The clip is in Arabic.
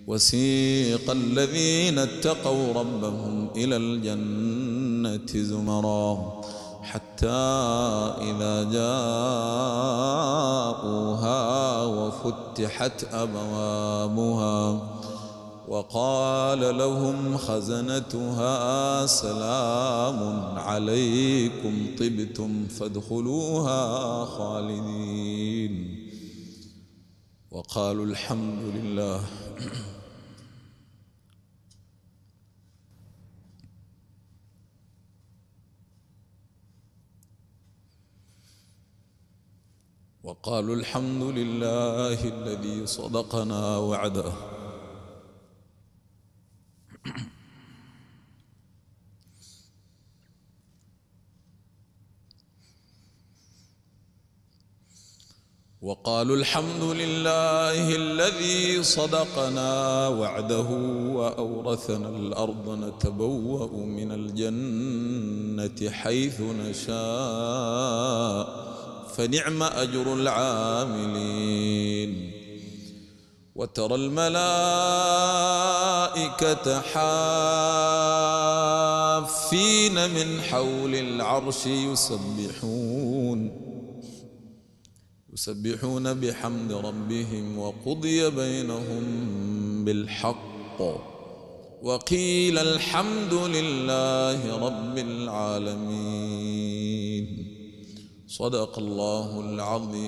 وسيق الذين اتقوا ربهم إلى الجنة زمرا حتى إذا جاءوها وفتحت أبوابها وقال لهم خزنتها سلام عليكم طبتم فادخلوها خالدين وقالوا الحمد لله وقالوا الحمد لله الذي صدقنا وعده وقالوا الحمد لله الذي صدقنا وعده وأورثنا الأرض نتبوأ من الجنة حيث نشاء فنعم أجر العاملين وترى الملائكة حافين من حول العرش يسبحون بحمد ربهم وقضي بينهم بالحق وقيل الحمد لله رب العالمين صدق الله العظيم.